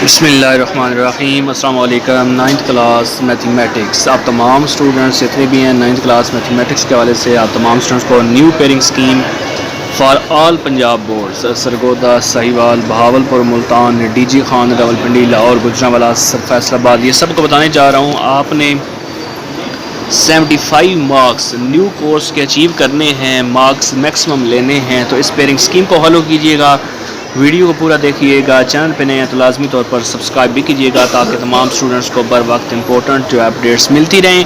بسم اللہ الرحمن الرحیم۔ السلام علیکم۔ 9th کلاس میتھمیٹکس آپ تمام اسٹوڈنٹس جتنے بھی ہیں 9th کلاس میتھمیٹکس کے حوالے سے آپ تمام اسٹوڈنٹس کو new pairing scheme for all Punjab boards Sargodha, Sahiwal, Bahawalpur, Multan, D G Khan, Rawalpindi, Lahore, Gujranwala, Faisalabad, یہ سب کو بتانے جا رہا ہوں۔ آپ نے 75 مارکس نیو کورس کے اچیو کرنے ہیں، مارکس میکسیمم لینے ہیں، تو اس پیئرنگ اسکیم کو فالو کیجیے گا۔ ویڈیو کو پورا دیکھیے گا، چینل پہ نئے ہیں تو لازمی طور پر سبسکرائب بھی کیجیے گا تاکہ تمام اسٹوڈنٹس کو بر وقت امپورٹنٹ جو اپڈیٹس ملتی رہیں۔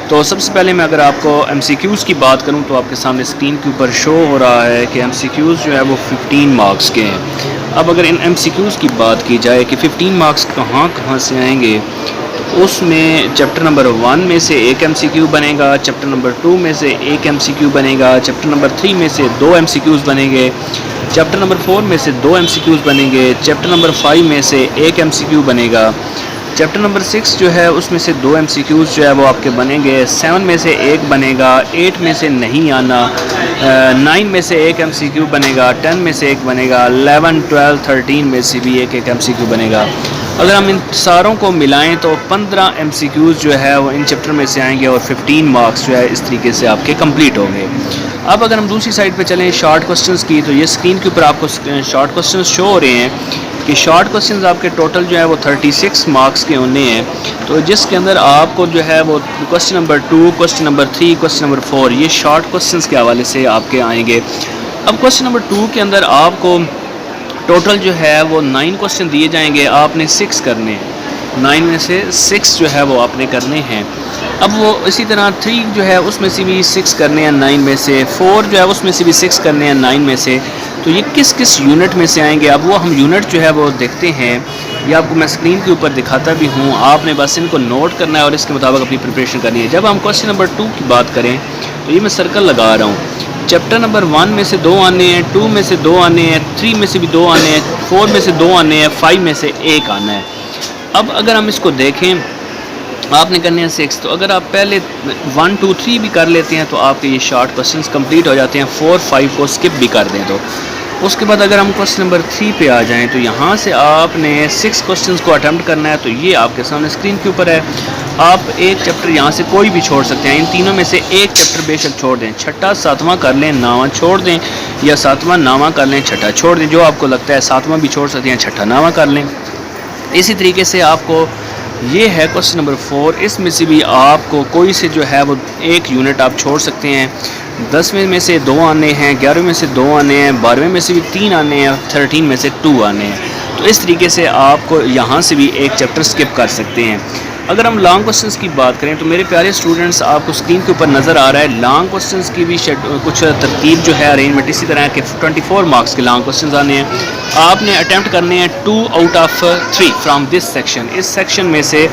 تو سب سے پہلے میں اگر آپ کو ایم سی کیوز کی بات کروں تو آپ کے سامنے اسکرین کے اوپر شو ہو رہا ہے کہ ایم سی کیوز جو ہے وہ 15 مارکس کے ہیں۔ اب اگر ان ایم سی کیوز کی بات کی جائے کہ 15 مارکس کہاں سے آئیں گے، تو اس میں چیپٹر نمبر 1 میں سے ایک ایم سی کیو بنے گا، چیپٹر نمبر 2 میں سے ایک ایم سی کیو بنے گا، چیپٹر نمبر 3 میں سے 2 ایم سی کیوز بنیں گے، چیپٹر نمبر 4 میں سے 2 ایم سی کیوز بنیں گے، چیپٹر نمبر 5 میں سے ایک ایم سی کیو بنے گا، چیپٹر نمبر 6 جو ہے اس میں سے 2 ایم سی کیوز جو ہے وہ آپ کے بنیں گے، 7 میں سے ایک بنے گا، 8 میں سے نہیں آنا، 9 میں سے ایک ایم سی کیو بنے گا، 10 میں سے ایک بنے گا، 11، 12، 13 میں سے بھی ایک ایم سی کیو بنے گا۔ اگر ہم ان ساروں کو ملائیں تو 15 ایم سی کیوز جو ہے وہ ان چیپٹر میں سے آئیں گے اور 15 مارکس جو ہے اس طریقے سے آپ کے کمپلیٹ ہوں گے۔ اب اگر ہم دوسری سائڈ پہ چلیں شارٹ کوسچنز کی، تو یہ اسکرین کے اوپر آپ کو شارٹ کوسچنز شو ہو رہے ہیں کہ شارٹ کوسچنز آپ کے ٹوٹل جو ہے وہ 36 مارکس کے ہونے ہیں، تو جس کے اندر آپ کو جو ہے وہ question number 2، question number 3، question number 4 یہ شارٹ کوسچنز کے حوالے سے آپ کے آئیں گے۔ اب کوسچن نمبر 2 کے اندر آپ کو ٹوٹل جو ہے وہ 9 کوسچن دیے جائیں گے، آپ نے 6 کرنے ہیں، 9 میں سے 6 جو ہے وہ آپ نے کرنے ہیں۔ اب وہ اسی طرح 3 جو ہے اس میں سے بھی 6 کرنے ہیں 9 میں سے، 4 جو ہے اس میں سے بھی 6 کرنے ہیں 9 میں سے۔ تو یہ کس یونٹ میں سے آئیں گے، اب وہ ہم یونٹ جو ہے وہ دیکھتے ہیں، یہ آپ کو میں اسکرین کے اوپر دکھاتا بھی ہوں، آپ نے بس ان کو نوٹ کرنا ہے اور اس کے مطابق اپنی پریپریشن کرنی ہے۔ جب ہم کوسچن نمبر 2 کی بات کریں تو یہ میں سرکل لگا رہا ہوں، چیپٹر نمبر 1 میں سے 2 آنے ہیں، 2 میں سے 2 آنے ہیں، 3 میں سے بھی 2 آنے ہیں، 4 میں سے 2 آنے ہیں، 5 میں سے ایک آنا ہے۔ اب اگر ہم اس کو دیکھیں آپ نے کرنے ہیں 6، تو اگر آپ پہلے 1، 2، 3 بھی کر لیتے ہیں تو آپ کے یہ شارٹ کوسچنز کمپلیٹ ہو جاتے ہیں، 4، 5 کو اسکپ بھی کر دیں تو۔ اس کے بعد اگر ہم کوسچن نمبر 3 پہ آ جائیں تو یہاں سے آپ نے 6 کوسچنز کو اٹیمپٹ کرنا ہے، تو یہ آپ کے سامنے اسکرین کے اوپر ہے۔ آپ ایک چیپٹر یہاں سے کوئی بھی چھوڑ سکتے ہیں، ان تینوں میں سے ایک چیپٹر بے شک چھوڑ دیں، 6واں 7واں کر لیں، 9واں چھوڑ دیں، یا 7واں 9واں کر لیں، 6واں چھوڑ دیں، جو آپ کو لگتا ہے 7واں بھی چھوڑ سکتے ہیں، 6واں 9واں کر لیں۔ اسی طریقے سے آپ کو یہ ہے کوسچن نمبر 4، اس میں سے بھی آپ کو کوئی سے جو ہے وہ ایک یونٹ آپ چھوڑ سکتے ہیں، 10ویں میں سے 2 آنے ہیں، 11ویں میں سے 2 آنے ہیں، 12ویں میں سے بھی 3 آنے ہیں، 13 میں سے 2 آنے ہیں۔ تو اس طریقے سے آپ کو یہاں سے بھی ایک چیپٹر سکپ کر سکتے ہیں۔ اگر ہم لانگ کوسچنز کی بات کریں تو میرے پیارے اسٹوڈنٹس آپ کو اسکرین کے اوپر نظر آ رہا ہے لانگ کوسچنز کی بھی کچھ ترتیب جو ہے ارینجمنٹ اسی طرح کے 24 مارکس کے لانگ کوسچنز آنے ہیں، آپ نے اٹیمپٹ کرنے ہیں 2 out of 3 from this section, اس سیکشن میں سے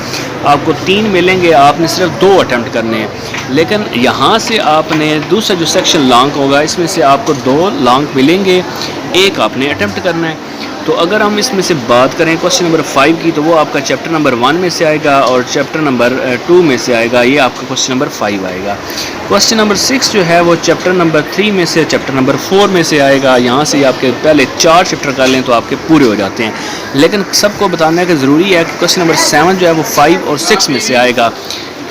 آپ کو 3 ملیں گے، آپ نے صرف 2 اٹیمپٹ کرنے ہیں، لیکن یہاں سے آپ نے دوسرا جو سیکشن لانگ ہوگا اس میں سے آپ کو 2 لانگ ملیں گے، ایک آپ نے اٹیمپٹ کرنا ہے۔ تو اگر ہم اس میں سے بات کریں کوسچن نمبر 5 کی تو وہ آپ کا چیپٹر نمبر 1 میں سے آئے گا اور چیپٹر نمبر 2 میں سے آئے گا، یہ آپ کا کوسچن نمبر 5 آئے گا۔ کوسچن نمبر 6 جو ہے وہ چیپٹر نمبر 3 میں سے چیپٹر نمبر 4 میں سے آئے گا، یہاں سے آپ کے پہلے 4 چیپٹر کر لیں تو آپ کے پورے ہو جاتے ہیں، لیکن سب کو بتانا ہے کہ ضروری ہے کہ کوسچن نمبر 7 جو ہے وہ 5 اور 6 میں سے آئے گا۔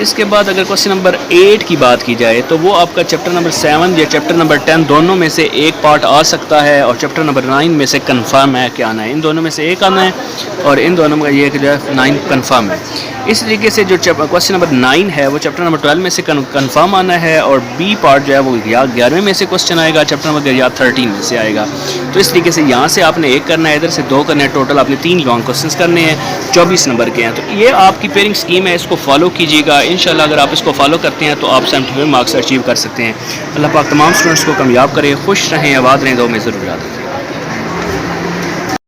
اس کے بعد اگر کوسچن نمبر 8 کی بات کی جائے تو وہ آپ کا چیپٹر نمبر 7 یا چیپٹر نمبر 10 دونوں میں سے ایک پارٹ آ سکتا ہے، اور چیپٹر نمبر 9 میں سے کنفرم ہے کہ آنا ہے، ان دونوں میں سے ایک آنا ہے اور ان دونوں میں یہ کہ جو ہے 9 کنفرم ہے۔ اس طریقے سے جو کوسچن نمبر 9 ہے وہ چیپٹر نمبر 12 میں سے کنفرم آنا ہے، اور بی پارٹ جو ہے وہ یا 11ویں میں سے کوسچن آئے گا، چیپٹر نمبر یا 13 میں سے آئے گا۔ تو اس طریقے سے یہاں سے آپ نے ایک کرنا ہے، ادھر سے 2 کرنے ہیں، ٹوٹل آپ نے 3 لانگ کوسچنس کرنے ہیں، 24 نمبر کے ہیں۔ تو یہ آپ کی پیئرنگ اسکیم ہے، اس کو فالو کیجیے گا، انشاءاللہ اگر آپ اس کو فالو کرتے ہیں تو آپ 75 مارکس اچیو کر سکتے ہیں۔ اللہ پاک تمام اسٹوڈنٹس کو کامیاب کرے، خوش رہیں، آباد رہیں، دعا میں ضرور یاد رکھیں۔